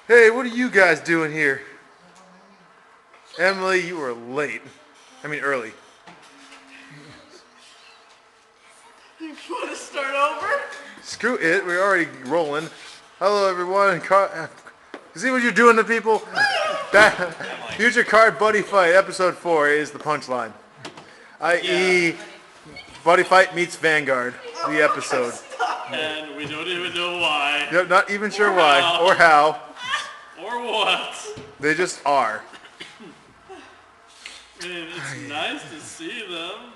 Hey, what are you guys doing here? Emily, you were late. I mean, early. You want to start over? Screw it, we're already rolling. Hello, everyone. See what you're doing to people? Future Card Buddyfiight, Episode 4 is the punchline. I.e., Buddyfiight meets Vanguard, the episode. And we don't even know why. Yep, not even sure why or how. Or what. They just are. I mean, it's nice to see them.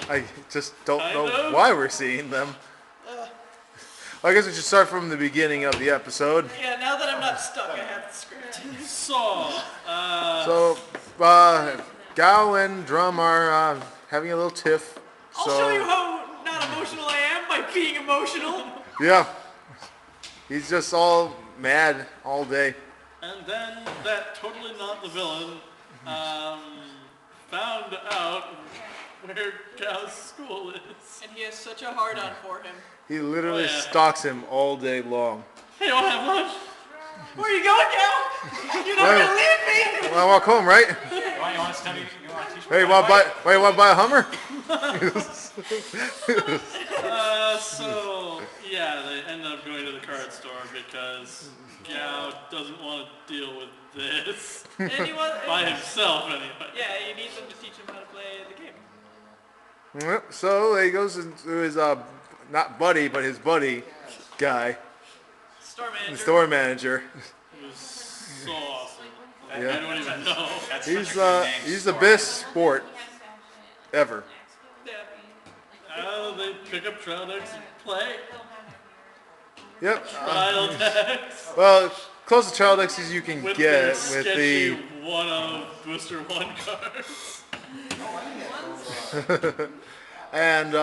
I just don't know why we're seeing them. I guess we should start from the beginning of the episode. Yeah, now that I'm not stuck, I have the script. So, Gao and Drum are having a little tiff. I'll show you how not emotional I am by being emotional. Yeah. He's just all mad all day. and then that totally not the villain found out where Gao's school is. And he has such a hard-on for him. He literally stalks him all day long. Hey, you want to have lunch? Where are you going, Gao? You're not gonna leave me! Well, I walk home, right? You want to study? You want to teach me? Hey, you want to buy a Hummer? So, yeah, they end up going to the card store because Gao doesn't want to deal with this by himself anyway. Yeah, you need them to teach him how to play the game. Yep, so he goes into his, not buddy, but his buddy guy, Store manager. the store manager. It was so awesome. Yeah. I don't even know. That's He's such a good name. he's the best sport ever. Yeah. They pick up trial decks and play. Yep. Trial decks. Well, close to child X as you can With get their with sketchy the. one of Booster 1 cards. And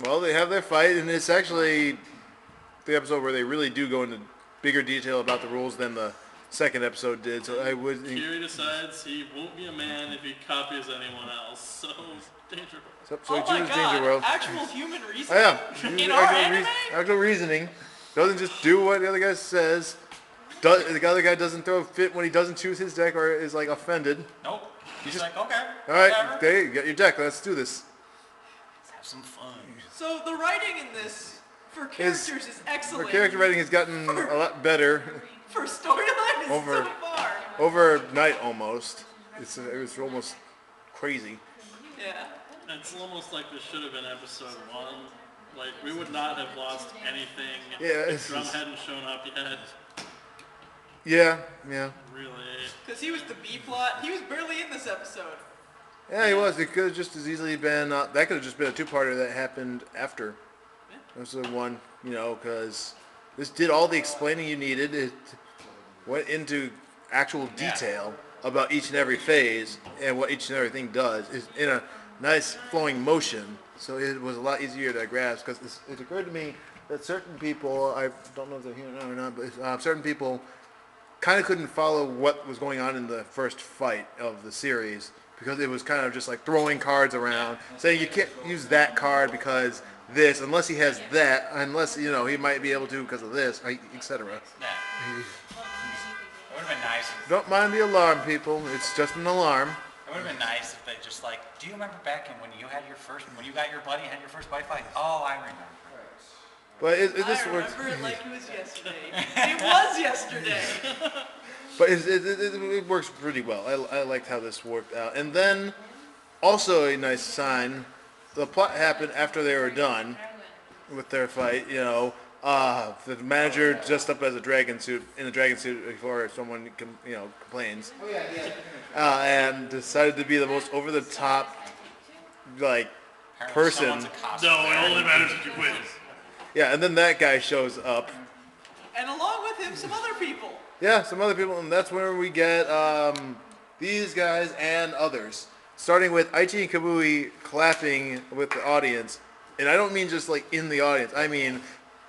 well, they have their fight, and it's actually the episode where they really do go into bigger detail about the rules than the second episode did. So I would. Kiri decides he won't be a man if he copies anyone else. So, Danger World. So Oh my choose god, Danger World. actual human Oh, reasoning? yeah. In our anime? Actual reasoning. Doesn't just do what the other guy says. The other guy doesn't throw a fit when he doesn't choose his deck or is like offended. Nope. He's like, okay. All right, whatever. okay, you got your deck. Let's do this. Let's have some fun. So the writing in this, for characters, is excellent. Our character writing has gotten a lot better For storyline, is Over- so far. overnight almost. It was almost crazy. Yeah. It's almost like this should have been episode 1. Like, we would not have lost anything Yeah, if Drum hadn't shown up yet. Yeah. Really. Because he was the B plot. He was barely in this episode. Yeah, he was. It could have just as easily been, that could have just been a two-parter that happened after episode 1, because this did all the explaining you needed. It went into actual detail about each and every phase and what each and everything does. It's in a nice flowing motion, so it was a lot easier to grasp, because it occurred to me that certain people, I don't know if they're here now or not, but certain people kind of couldn't follow what was going on in the first fight of the series, because it was kind of just like throwing cards around, saying you can't use that card because this, unless he has that, unless, he might be able to because of this, etc. Yeah. It would have been nice. Don't mind the alarm, people. It's just an alarm. It would have been nice if they just like, do you remember back in when you got your buddy, had your first buddy fight? Oh, I remember. But I remember it like it was yesterday. It was yesterday. But it works pretty well. I liked how this worked out. And then, also a nice sign, the plot happened after they were done with their fight. The manager dressed up as a dragon suit, in a dragon suit before someone complains, and decided to be the most over the top person. Someone's a costume. No, it only matters if you win. Yeah, and then that guy shows up. And along with him, some other people. Yeah, some other people, and that's where we get these guys and others. Starting with Aichi and Kabui clapping with the audience. And I don't mean just like in the audience. I mean,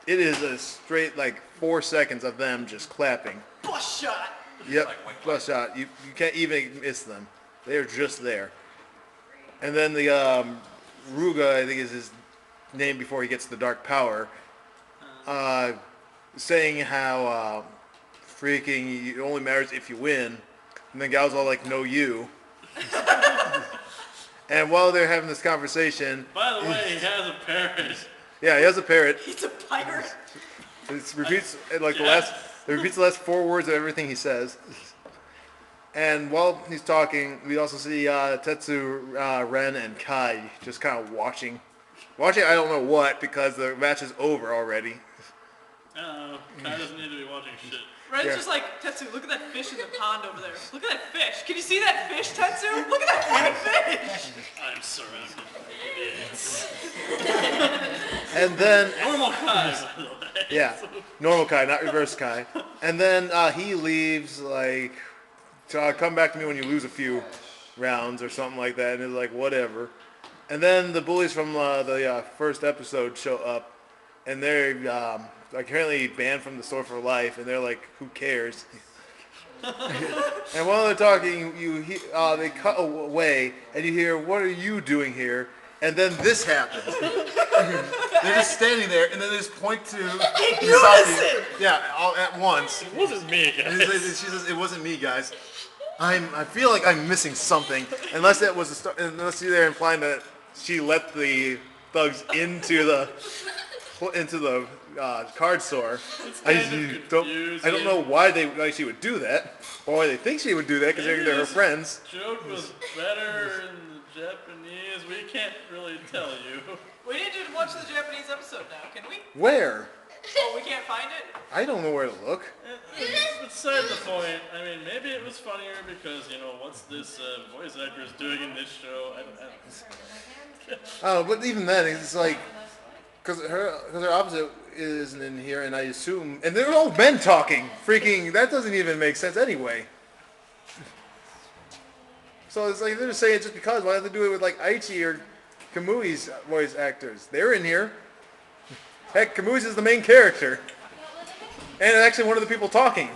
it is a straight 4 seconds of them just clapping. Bus shot. Yep, Like, plus shot. You can't even miss them. They're just there. And then the Ruga, I think is his name before he gets the dark power, saying how freaking, it only matters if you win. And then Gao's all like, no, you. And while they're having this conversation, By the way, he has a parrot. yeah, he has a parrot. He's a pirate. It repeats like Yes. it repeats the last 4 words of everything he says. And while he's talking, we also see Tetsu, Ren, and Kai just kind of watching. Watching, I don't know what, because the match is over already. Kai doesn't need to be watching shit. Ren's Yeah. just like, Tetsu, look at that fish in the pond over there. Look at that fish. Can you see that fish, Tetsu? Look at that white fish. I'm surrounded by idiots. And then, Normal Kai, by the way. yeah, normal Kai, not reverse Kai. And then he leaves, like, to come back to me when you lose a few rounds or something like that. And it's like, whatever. And then the bullies from the first episode show up. And they're apparently banned from the store for life. And they're like, who cares? And while they're talking, they cut away. And you hear, what are you doing here? And then this happens. They're just standing there, and then they just point to Misaki. Yeah, all at once. It wasn't me, guys. And she says, "It wasn't me, guys. I feel like I'm missing something. Unless that was unless they're implying that she let the thugs into the card store. I don't know why she would do that, or why they think she would do that because they're her friends. Joke was better in the Japanese. We can't really tell you. We need to watch the Japanese episode now, can we? Where? Oh, we can't find it? I don't know where to look. Beside the point, I mean, maybe it was funnier because, what's this voice actor is doing in this show? I don't Oh, but even then, it's like, because her opposite isn't in here, and I assume, and they're all men talking. Freaking, that doesn't even make sense anyway. So it's like they're just saying it just because. Why don't they do it with like Aichi or Kamui's voice actors? They're in here. Heck, Kamui's is the main character, and actually one of the people talking.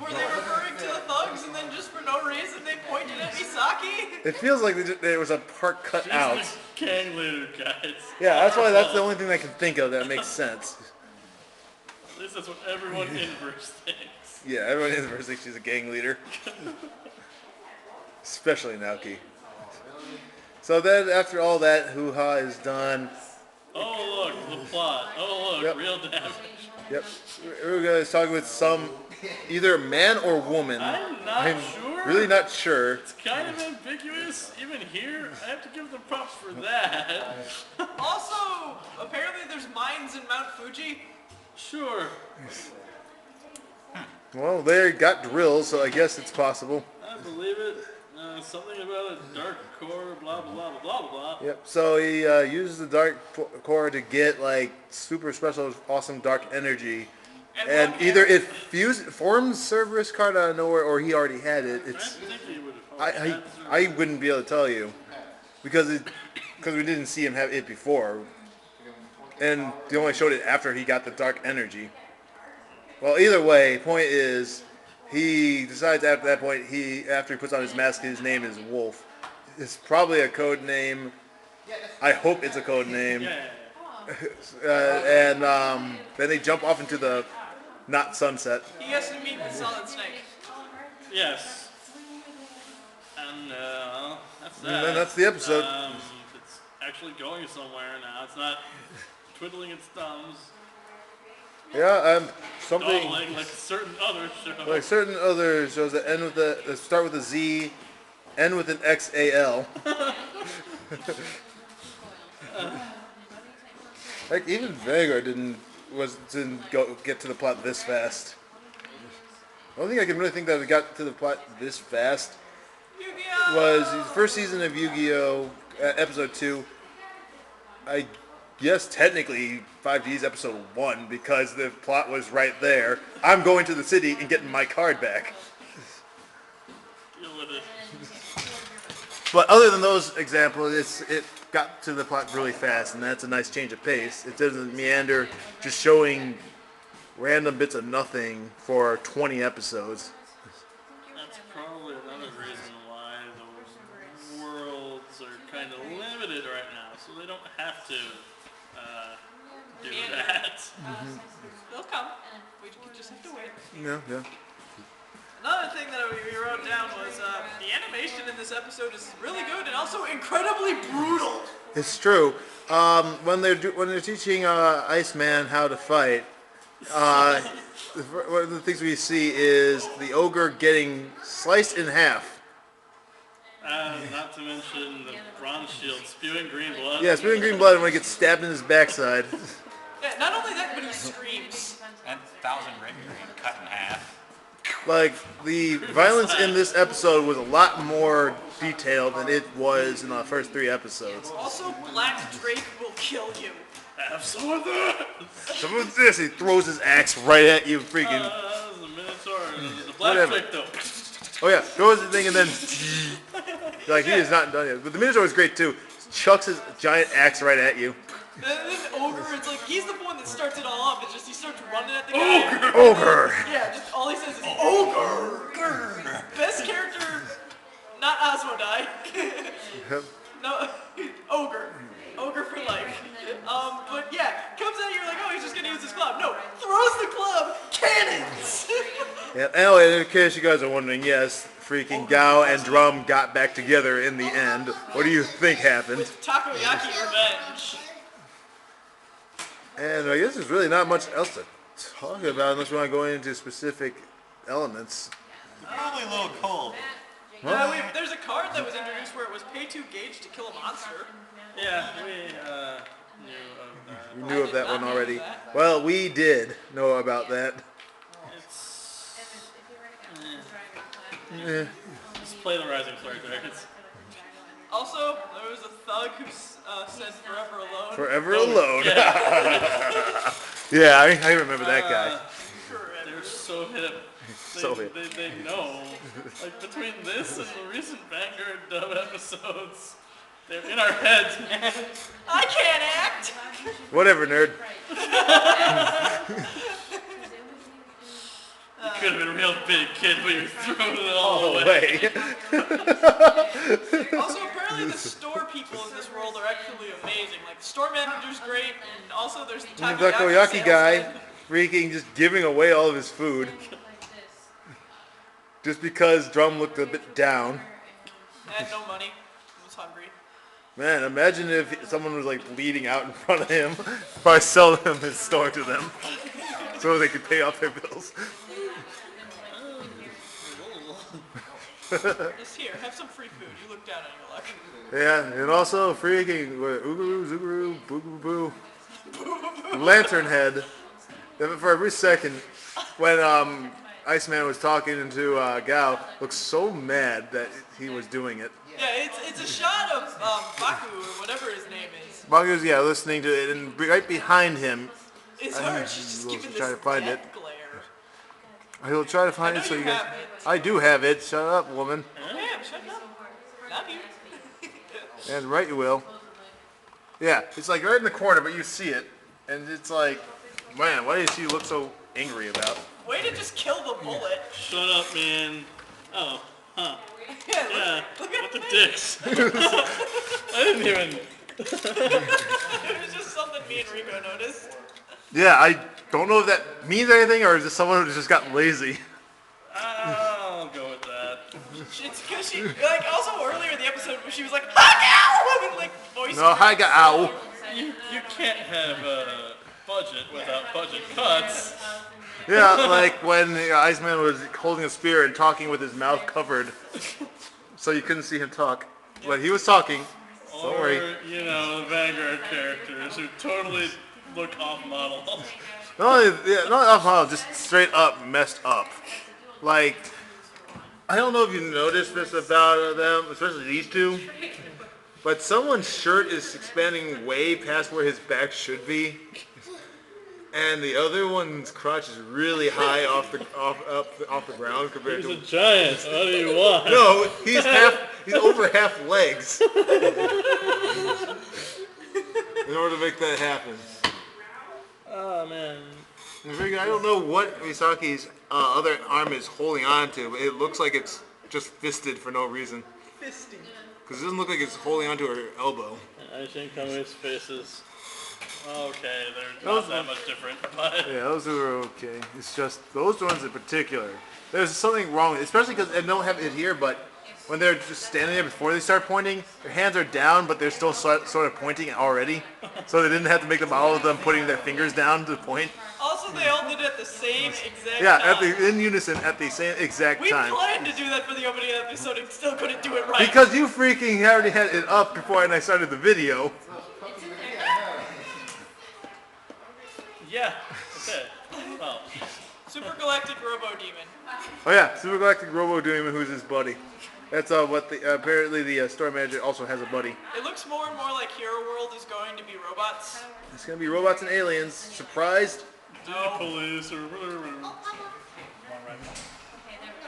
Were they referring to the thugs and then just for no reason they pointed at Misaki? It feels like there was a part cut She's out. the gang leader, guys. Yeah, that's the only thing I can think of that makes sense. At least that's what everyone in verse thinks. Yeah, everyone in the verse thinks she's a gang leader. Especially Naoki. So then, after all that hoo-ha is done... Oh, look, the plot. Oh, look, Yep. real damage. Yep. Uruga is talking with some... either man or woman. I'm not sure. Really not sure. It's kind of ambiguous. Even here, I have to give them props for that. Also, apparently there's mines in Mount Fuji. Sure. Well, they got drills, so I guess it's possible. I believe it. Something about a dark core, blah, blah, blah, blah, blah, blah. Yep. So he uses the dark core to get like super special, awesome dark energy, and either it forms Cerberus card out of nowhere, or he already had it. I It's think he would have. I wouldn't be able to tell you because we didn't see him have it before, and they only showed it after he got the dark energy. Well, either way, point is, he decides after that point, after he puts on his mask, his name is Wolf. It's probably a code name. I hope it's a code name. Yeah. And then they jump off into the not sunset. He has to meet with Solid Snake. Yes. And that's that. And then that's the episode. It's actually going somewhere now. It's not twiddling its thumbs. Yeah, something Stalling like certain other shows. like certain other shows that end with that start with a Z, end with an XAL. Like even Vanguard didn't get to the plot this fast. The only thing I can really think that it got to the plot this fast Yu-Gi-Oh! was the first season of Yu-Gi-Oh! Episode 2. I guess technically 5G's episode 1 because the plot was right there. I'm going to the city and getting my card back. Deal with it. But other than those examples, it got to the plot really fast, and that's a nice change of pace. It doesn't meander, just showing random bits of nothing for 20 episodes. That's probably another reason why the worlds are kind of limited right now, so they don't have to do that. They'll come. We just have to wait. Yeah. Another thing that we wrote down was the animation in this episode is really good and also incredibly brutal. It's true. When they're teaching Iceman how to fight, one of the things we see is the ogre getting sliced in half. Not to mention the bronze shield spewing green blood. Yeah, spewing green blood when he gets stabbed in his backside. Yeah, not only that, but he screams. And 1,000 ring green cut in half. Like, the violence in this episode was a lot more detailed than it was in the first 3 episodes. Also, Black Drake will kill you. Have some of that. Some of this, he throws his axe right at you, freaking. That was a Minotaur. The black Whatever. trick though. Oh yeah, throws the thing and then. Like, he is not done yet. But the Minotaur is great too. Chucks his giant axe right at you. And then Ogre, it's like, he's the one that starts it all off. It's just he starts running at the guy. Ogre! Yeah, just all he says is, Ogre! Best character, not Asmodai. No, Ogre. Ogre for life. But yeah, comes at you like, oh, he's just gonna use his club. No, throws the club, cannons! Yeah, and in case you guys are wondering, yes, freaking Gao and Drum got back together in the end. What do you think happened? With Takoyaki revenge. And I guess there's really not much else to talk about unless we want to go into specific elements. Probably a little cold. There's a card that was introduced where it was pay 2 gauge to kill a monster. Yeah, we knew of that. We knew of that one not know already. that. Well, we did know about that. It's just play the Rising Flare Dragons. Also, there was a thug who said forever alone. Forever alone. Yeah. Yeah, I remember that guy. They're so hip. So hip. They know. Like between this and the recent Vanguard dub episodes, they're in our heads, man. I can't act! Whatever, nerd. You could have been a real big kid, but you threw it all Oh, away. wait. Also, apparently the store people in this world are actually amazing. Like, the store manager's great, and also there's the The takoyaki takoyaki guy salesman. freaking just giving away all of his food. Just because Drum looked a bit down. I had no money. I was hungry. Man, imagine if someone was like bleeding out in front of him. If I sell him his store to them. So they could pay off their bills. Just here, have some free food. You look down on your luck. Yeah, and also freaking Oogaroo, Zoogaroo, Boo Boo Boo. Lantern Head. For a brief second, when Iceman was talking to Gao, looked so mad that he was doing it. Yeah, it's a shot of Baku or whatever his name is. Baku's, yeah, listening to it, and right behind him, It's her. She's just we'll giving try this to find death it. glare. he'll try to find I it know so you you guys. have it. I do have it. Shut up, woman. Damn, shut up. Love you. And right you will. Yeah, it's like right in the corner, but you see it, and it's like, man, why does she look so angry about? Way to just kill the bullet. Shut up, man. Oh, huh. Yeah, Yeah, look at what the me. dicks. I didn't even... It was just something me and Rico noticed. Yeah, I don't know if that means anything, or is it someone who just got lazy? I'll go with that. It's because she, like, also earlier in the episode when she was like, hi, ow! And, like, voice. No, hi, ow. You can't have a budget without budget cuts. Yeah, like when Iceman was holding a spear and talking with his mouth covered, so you couldn't see him talk. But he was talking. Don't Or, worry. you know, the Vanguard characters who totally look off model. Not off model, just straight up messed up. Like, I don't know if you noticed this about them, especially these two, but someone's shirt is expanding way past where his back should be, and the other one's crotch is really high off the ground compared He's a to. giant, what do you want? No, he's over half legs. In order to make that happen. Oh, man. I don't know what Misaki's other arm is holding on to, but it looks like it's just fisted for no reason. Fisting. Because it doesn't look like it's holding onto her elbow. I think Kami's face is Okay, they're Those not that ones- much different, but Yeah, those were okay. It's just those ones in particular. There's something wrong with it, especially because they don't have it here, but when they're just standing there before they start pointing, their hands are down, but they're still sort of pointing already. So they didn't have to make them all of them putting their fingers down to point. Also, they all did it at the same exact Yeah, time. in unison at the same exact We time. planned to do that for the opening episode and still couldn't do it right. Because you freaking already had it up before I started the video. yeah. Okay. Well, Super Galactic Robo Demon. Oh yeah, Super Galactic Robo Demon, who's his buddy. That's what the apparently the store manager also has a buddy. It looks more and more like Hero World is going to be robots. It's gonna be robots and aliens. Surprised? the police or whatever.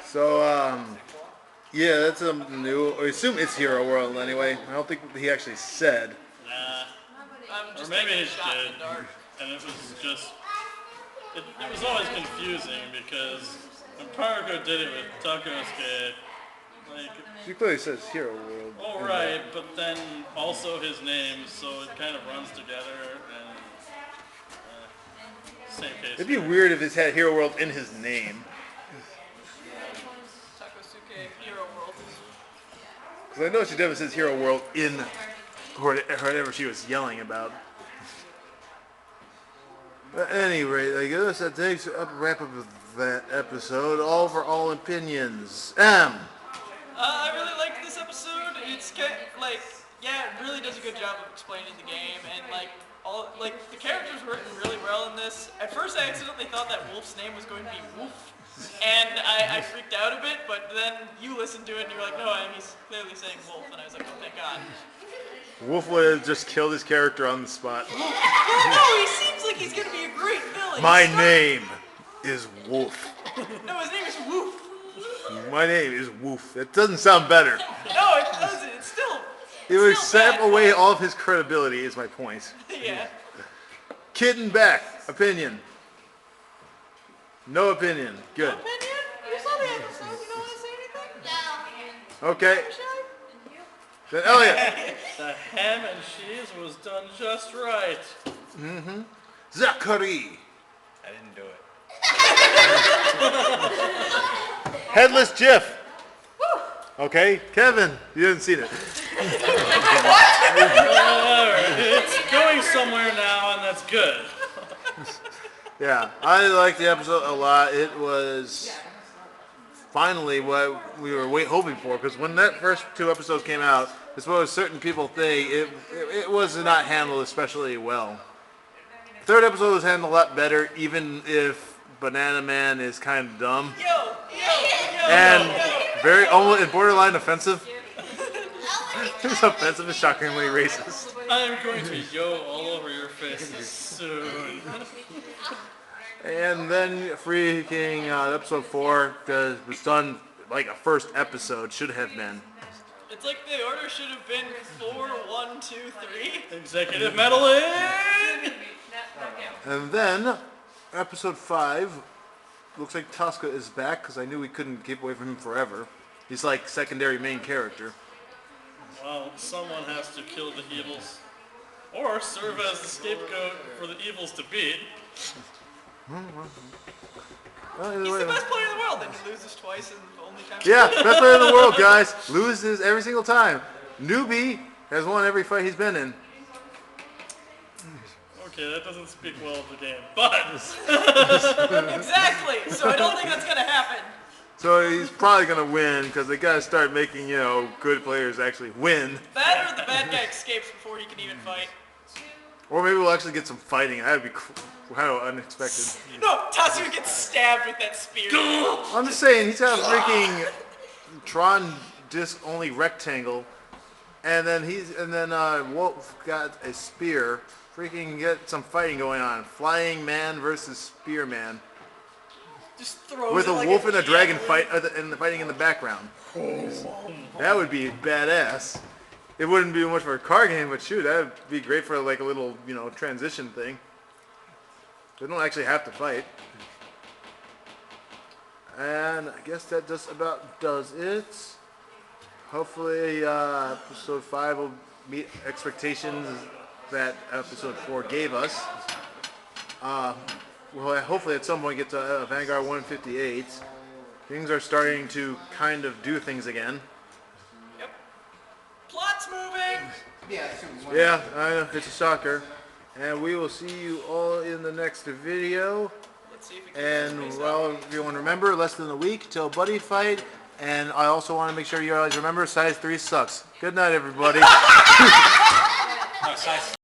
So yeah, that's new. I assume it's Hero World anyway. I don't think he actually said. Nah. I'm just Or maybe taking a it shot in did. the dark. And it was just, it was always confusing because when Parako did it with Takosuke, like, She clearly says Hero World. all right, but then also his name, so it kind of runs together and same case. It'd be weird if it had Hero World in his name. Takosuke Hero World. Because I know she definitely says Hero World in whatever she was yelling about. At any rate, I guess that takes up a wrap up of that episode. Overall opinions. I really liked this episode. It's like, yeah, it really does a good job of explaining the game, and like the characters were written really well in this. At first, I accidentally thought that Wolf's name was going to be Wolf, and I freaked out a bit. But then you listened to it, and you're like, no, he's clearly saying Wolf, and I was like, oh, thank God. Wolf would have just killed his character on the spot. No, he seems like he's gonna be a great villain. My name is Wolf. No, his name is Woof. My name is Wolf. That doesn't sound better. No, it doesn't. It's still. It would still sap bad. away all of his credibility, is my point. Yeah. Kitten back. Opinion. No opinion. Good. Opinion? You saw the episode. You don't want to say anything? Okay. Shy? Then Elliot. The ham and cheese was done just right. Zachary. I didn't do it. Headless Jiff. Okay. Kevin. You haven't seen it. It's going somewhere now, and that's good. Yeah. I liked the episode a lot. It was finally what we were hoping for, because when that first two episodes came out, as well as certain people think, it was not handled especially well. Third episode was handled a lot better, even if Banana Man is kind of dumb Yo. and very almost borderline offensive. It's offensive and shockingly racist. I'm going to yo all over your face soon. And then freaking episode 4 was done like a first episode should have been. It's like the order should have been 4, 1, 2, 3. Executive metal in! And then episode 5 looks like Tosca is back, because I knew we couldn't keep away from him forever. He's like secondary main character. Well, someone has to kill the evils. Or serve as the scapegoat for the evils to beat. Well, either He's way- the best player in the world, and he loses twice in the only time. Yeah, best player in the world, guys. Loses every single time. Newbie has won every fight he's been in. Okay, that doesn't speak well of the game, but Exactly. So I don't think that's gonna happen. So he's probably going to win, because they got to start making, good players actually win. That or the bad guy escapes before he can even fight. Or maybe we'll actually get some fighting. That would be kind of unexpected. No, Tatsuya gets stabbed with that spear. I'm just saying, he's got a freaking Tron disc only rectangle, and then Wolf got a spear. Freaking get some fighting going on. Flying man versus spear man. Just throws With it a like wolf and a dragon javelin. fighting in the background. That would be badass. It wouldn't be much for a car game, but shoot, that would be great for like a little, transition thing. They don't actually have to fight. And I guess that just about does it. Hopefully, episode 5 will meet expectations that episode 4 gave us. We'll hopefully at some point get to Vanguard 158. Things are starting to kind of do things again. Yep. Plot's moving! Yeah, I know, it's a shocker. And we will see you all in the next video. Let's see if we can And well, if you want to remember, less than a week till Buddyfiight. And I also want to make sure you guys remember, size 3 sucks. Good night, everybody. No, size